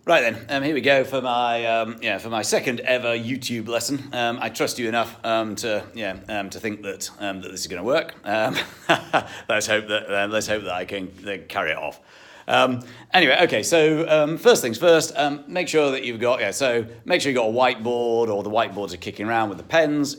Right then, here we go for my second ever YouTube lesson. I trust you enough to think that this is going to work. Let's hope that I can carry it off. Anyway, okay. So first things first. Make sure that you've got make sure you've got a whiteboard, or the whiteboards are kicking around with the pens.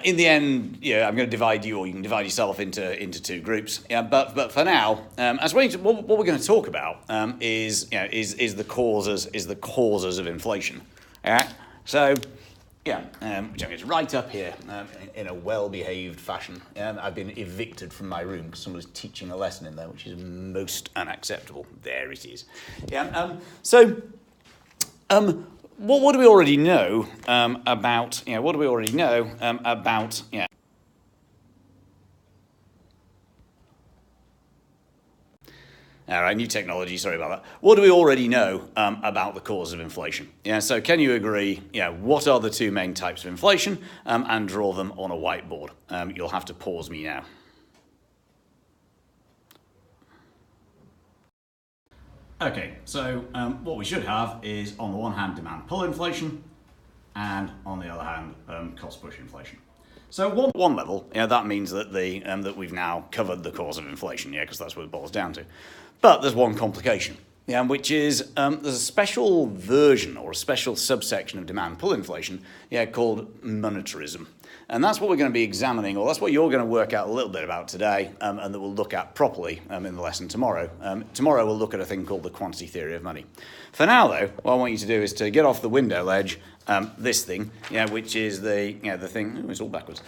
In the end, I'm going to divide you, or you can divide yourself into two groups. But for now, what we're going to talk about is the causes of inflation. So which I'm going to write up here in a well-behaved fashion. I've been evicted from my room because someone was teaching a lesson in there, which is most unacceptable. There it is. What do we already know about? What do we already know about? All right, new technology. Sorry about that. What do we already know about the cause of inflation? So can you agree? What are the two main types of inflation? And draw them on a whiteboard. You'll have to pause me now. Okay, so what we should have is, on the one hand, demand pull inflation, and on the other hand, cost push inflation. So one level, that means that that we've now covered the cause of inflation, because that's what it boils down to. But there's one complication, which is there's a special version or a special subsection of demand pull inflation, called monetarism. And that's what we're going to be examining, or that's what you're going to work out a little bit about today, and that we'll look at properly in the lesson tomorrow. Tomorrow we'll look at a thing called the quantity theory of money. For now, though, what I want you to do is to get off the window ledge this thing, which is the thing. It's all backwards.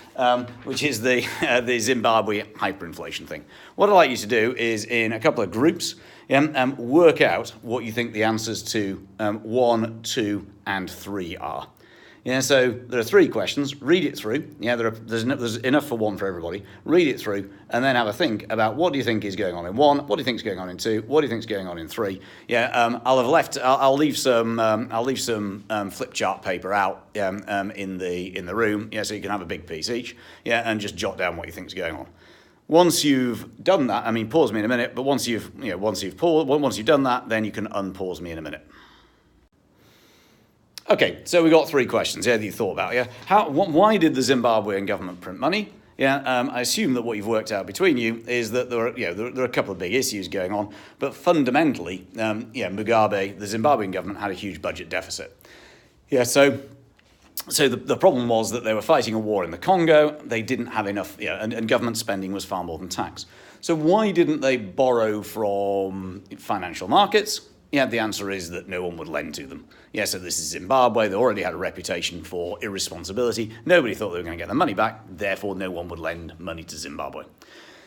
Which is the Zimbabwe hyperinflation thing. What I'd like you to do is, in a couple of groups, work out what you think the answers to 1, 2, and 3 are. So there are 3 questions. Read it through. There's enough for one for everybody. Read it through, and then have a think about what do you think is going on in 1, what do you think is going on in 2, what do you think is going on in 3. I'll leave some flip chart paper out in the room, so you can have a big piece each, and just jot down what you think is going on. Once you've done that, pause me in a minute. But once you've done that, then you can unpause me in a minute. Okay, so we got 3 questions that you thought about. Why did the Zimbabwean government print money? I assume that what you've worked out between you is that there are a couple of big issues going on, but fundamentally, Mugabe, the Zimbabwean government, had a huge budget deficit. So the problem was that they were fighting a war in the Congo. They didn't have enough, and government spending was far more than tax. So why didn't they borrow from financial markets? The answer is that no one would lend to them. So this is Zimbabwe. They already had a reputation for irresponsibility. Nobody thought they were going to get their money back. Therefore, no one would lend money to Zimbabwe.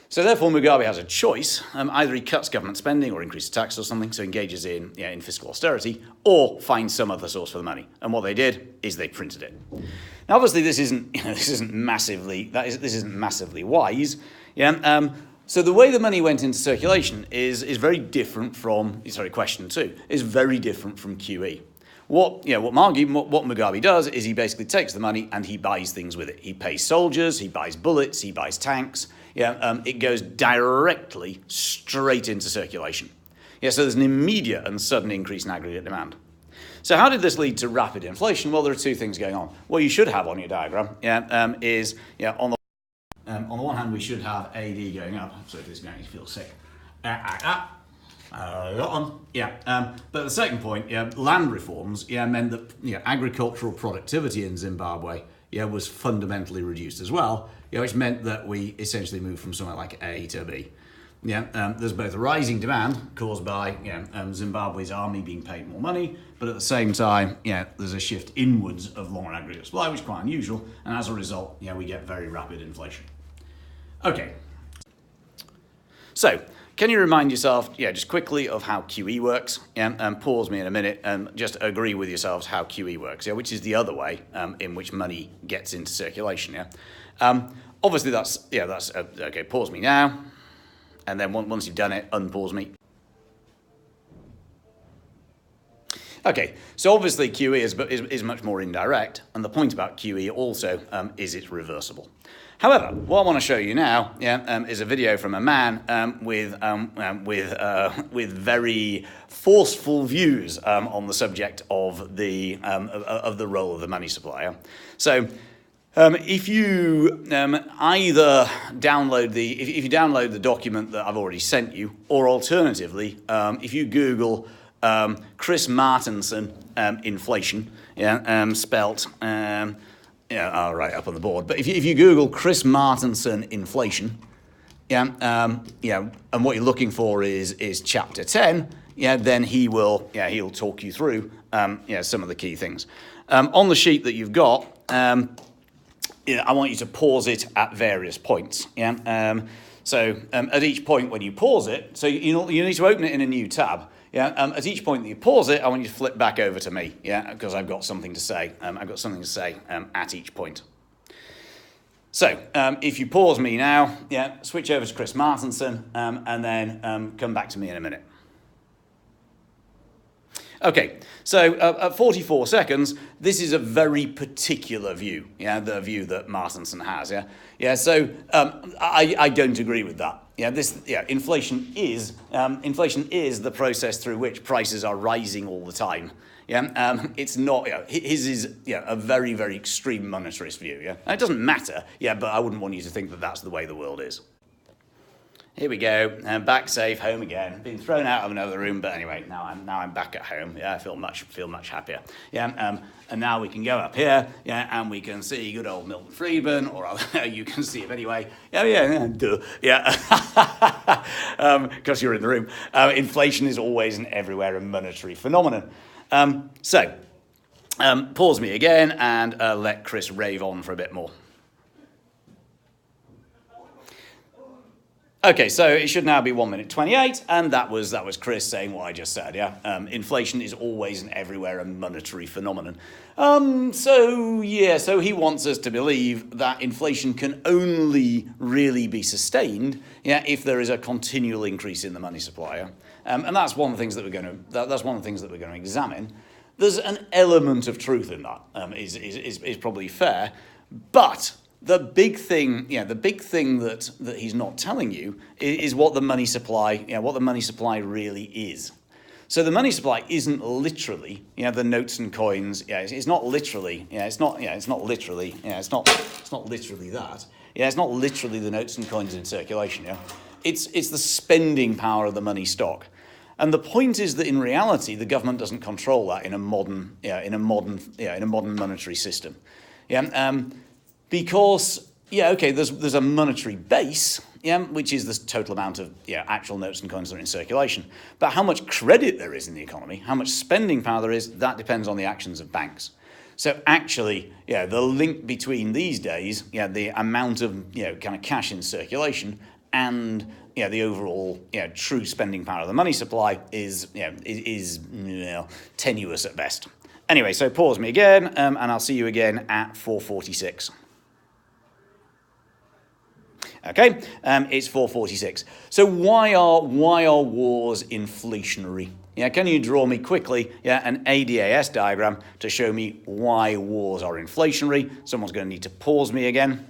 So therefore, Mugabe has a choice. Either he cuts government spending or increases tax or something, so engages in fiscal austerity, or finds some other source for the money. And what they did is they printed it. Now, obviously, this isn't massively wise. So the way the money went into circulation is very different from question 2 is very different from QE. What Mugabe does is he basically takes the money and he buys things with it. He pays soldiers, he buys bullets, he buys tanks. It goes directly straight into circulation. So there's an immediate and sudden increase in aggregate demand. So how did this lead to rapid inflation? Well, there are 2 things going on. What you should have on your diagram is on the one hand, we should have AD going up. So if this is going to feel sick. But the second point, land reforms, meant that agricultural productivity in Zimbabwe, was fundamentally reduced as well. Which meant that we essentially moved from somewhere like A to B. There's both a rising demand caused by Zimbabwe's army being paid more money, but at the same time, there's a shift inwards of long aggregate supply, which is quite unusual, and as a result, we get very rapid inflation. Okay. So, can you remind yourself, just quickly, of how QE works? And pause me in a minute and just agree with yourselves how QE works, which is the other way in which money gets into circulation. Obviously, that's okay. Pause me now, and then once you've done it, unpause me. Okay, so obviously QE is much more indirect, and the point about QE also is it's reversible. However, what I want to show you now is a video from a man with very forceful views on the subject of the role of the money supply. So, if you either download if you download the document that I've already sent you, or alternatively, if you Google Chris Martenson inflation, spelt. Right up on the board. But if you Google Chris Martenson inflation, and what you're looking for is chapter 10, then he'll talk you through some of the key things. On the sheet that you've got, I want you to pause it at various points. So at each point when you pause it, so you need to open it in a new tab. At each point that you pause it, I want you to flip back over to me, because I've got something to say. I've got something to say at each point. So, if you pause me now, switch over to Chris Martenson, and then come back to me in a minute. Okay, so at 44 seconds, this is a very particular view, the view that Martenson has, so I don't agree with that. Inflation is the process through which prices are rising all the time. It's not. His is a very, very extreme monetarist view. And it doesn't matter. But I wouldn't want you to think that that's the way the world is. Here we go. Back safe, home again. Been thrown out of another room, but anyway, now I'm back at home. I feel much happier. And now we can go up here. And we can see good old Milton Friedman, or you can see him anyway. Duh. Because you're in the room. Inflation is always and everywhere a monetary phenomenon. Pause me again and let Chris rave on for a bit more. Okay, so it should now be 1 minute 28, and that was Chris saying what I just said. Inflation is always and everywhere a monetary phenomenon. So he wants us to believe that inflation can only really be sustained, if there is a continual increase in the money supply. And that's one of the things that we're going to examine. There's an element of truth in that. Is probably fair, but the big thing that he's not telling you is what the money supply, really is. So the money supply isn't literally, the notes and coins. It's not literally. It's not literally that. It's not literally the notes and coins in circulation. It's the spending power of the money stock. And the point is that in reality, the government doesn't control that in a modern monetary system. Because, there's a monetary base, which is the total amount of actual notes and coins that are in circulation. But how much credit there is in the economy, how much spending power there is, that depends on the actions of banks. So actually, the link between these days, the amount of kind of cash in circulation and the overall true spending power of the money supply is tenuous at best. Anyway, so pause me again, and I'll see you again at 4:46. Okay, it's 4:46. So why are wars inflationary? Can you draw me quickly an ADAS diagram to show me why wars are inflationary? Someone's going to need to pause me again.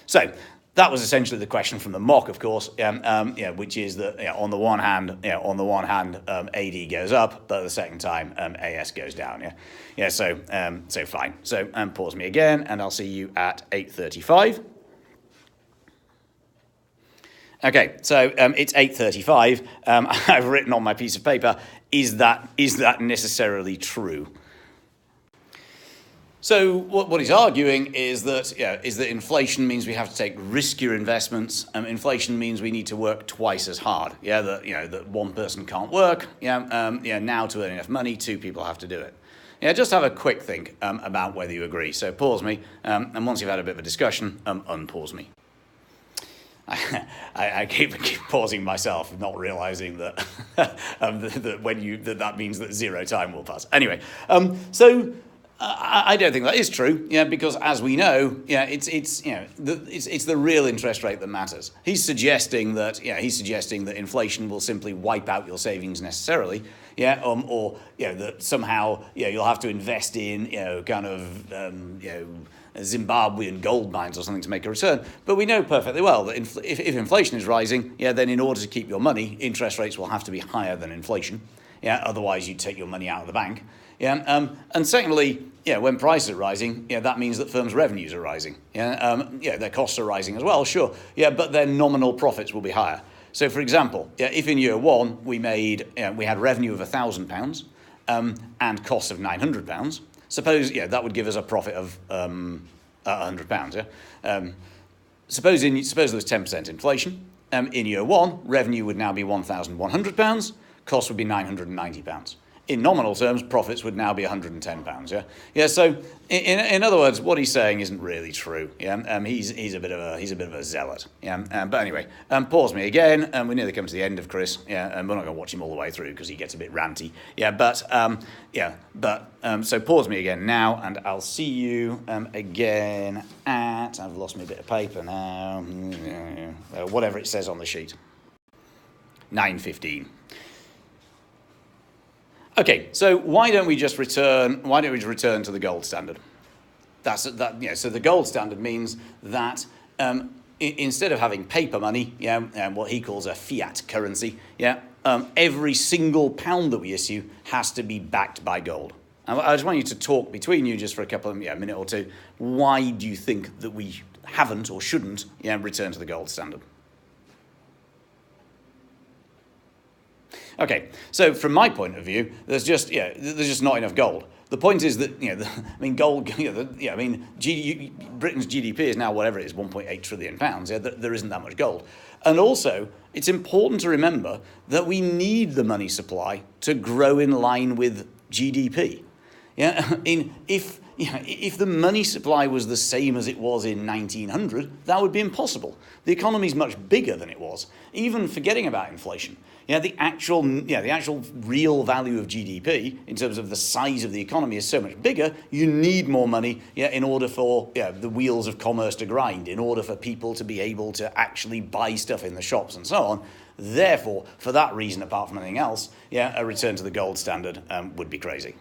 So that was essentially the question from the mock, of course, which is that on the one hand, AD goes up, but at the second time, AS goes down. So fine. So pause me again, and I'll see you at 8:35. Okay, so it's 8:35. I've written on my piece of paper, is that necessarily true? So what he's arguing is that inflation means we have to take riskier investments. Inflation means we need to work twice as hard. That one person can't work. Now to earn enough money, two people have to do it. Just have a quick think about whether you agree. So pause me, and once you've had a bit of a discussion, unpause me. I keep pausing myself, not realizing that that means that 0 time will pass. Anyway, so I don't think that is true, yeah, because as we know, yeah, it's the real interest rate that matters. He's suggesting that inflation will simply wipe out your savings necessarily, yeah, or that somehow you'll have to invest in kind of Zimbabwean gold mines or something to make a return. But we know perfectly well that if inflation is rising, yeah, then in order to keep your money, interest rates will have to be higher than inflation. Yeah, otherwise you take your money out of the bank. Yeah, and secondly, when prices are rising, that means that firms' revenues are rising. Their costs are rising as well, sure. Yeah, but their nominal profits will be higher. So, for example, if in year one we had revenue of £1,000 and costs of £900, suppose that would give us a profit of £100. Yeah, suppose there was 10% inflation. In year one, revenue would now be £1,100. Costs would be £990. In nominal terms, profits would now be £110. Yeah, yeah. So, in other words, what he's saying isn't really true. Yeah, he's a bit of a zealot. Yeah, but anyway, pause me again. We nearly come to the end of Chris. Yeah, and we're not going to watch him all the way through because he gets a bit ranty. Yeah, so pause me again now, and I'll see you again at. I've lost my bit of paper now. Whatever it says on the sheet. 9:15. Okay, so why don't we just return to the gold standard? So the gold standard means that instead of having paper money, what he calls a fiat currency, every single pound that we issue has to be backed by gold. I just want you to talk between you just for a minute or two. Why do you think that we haven't or shouldn't return to the gold standard? Okay, so from my point of view, there's just not enough gold. The point is that gold. Britain's GDP is now whatever it is, 1.8 trillion pounds. Yeah, there isn't that much gold, and also it's important to remember that we need the money supply to grow in line with GDP. Yeah, if the money supply was the same as it was in 1900, that would be impossible. The economy is much bigger than it was, even forgetting about inflation. The actual real value of GDP in terms of the size of the economy is so much bigger. You need more money, in order for the wheels of commerce to grind, in order for people to be able to actually buy stuff in the shops and so on. Therefore, for that reason, apart from anything else, a return to the gold standard would be crazy.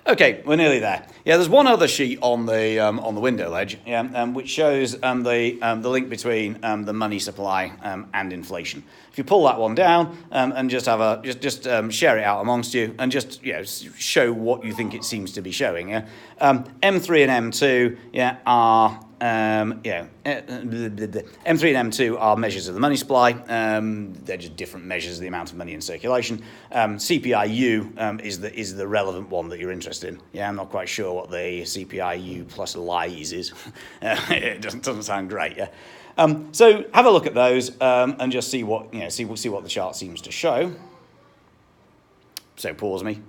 Okay, we're nearly there. Yeah, there's one other sheet on the window ledge, which shows the link between the money supply and inflation. If you pull that one down and just share it out amongst you and just show what you think it seems to be showing. Yeah, M3 and M2 are M3 and M2 are measures of the money supply. They're just different measures of the amount of money in circulation. CPIU is the relevant one that you're interested in. Yeah, I'm not quite sure what the CPIU plus lies is. It doesn't sound great. Yeah. So have a look at those and just see what the chart seems to show. So pause me.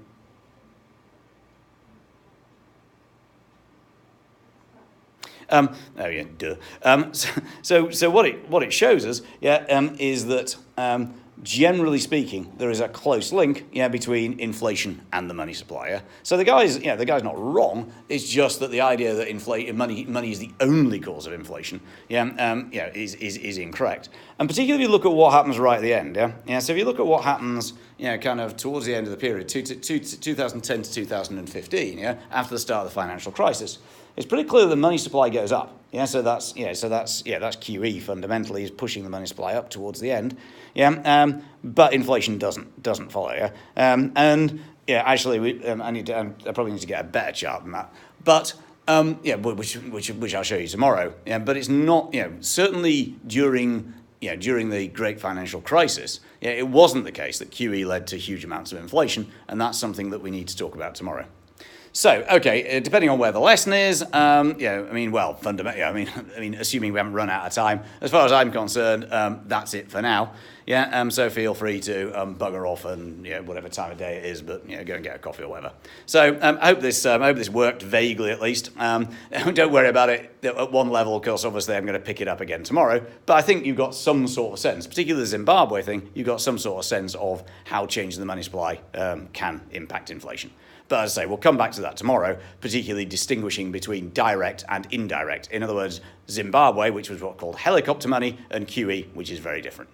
So what it shows us, is that generally speaking, there is a close link, between inflation and the money supply. Yeah? So the guy's not wrong. It's just that the idea that money is the only cause of inflation, is incorrect. And particularly if you look at what happens right at the end, So if you look at what happens, kind of towards the end of the period, 2010 to 2015, after the start of the financial crisis. It's pretty clear the money supply goes up. So that's QE fundamentally is pushing the money supply up towards the end. But inflation doesn't follow. Actually, I probably need to get a better chart than that. But which I'll show you tomorrow. But it's not. Certainly during the Great Financial Crisis, it wasn't the case that QE led to huge amounts of inflation, and that's something that we need to talk about tomorrow. So, okay, depending on where the lesson is, fundamentally, assuming we haven't run out of time, as far as I'm concerned, that's it for now. Yeah, so feel free to bugger off and whatever time of day it is, but go and get a coffee or whatever. So I hope this worked vaguely at least. Don't worry about it at one level, because obviously I'm going to pick it up again tomorrow. But I think you've got some sort of sense, particularly the Zimbabwe thing. You've got some sort of sense of how changing the money supply can impact inflation. But as I say, we'll come back to that tomorrow, particularly distinguishing between direct and indirect. In other words, Zimbabwe, which was what's called helicopter money, and QE, which is very different.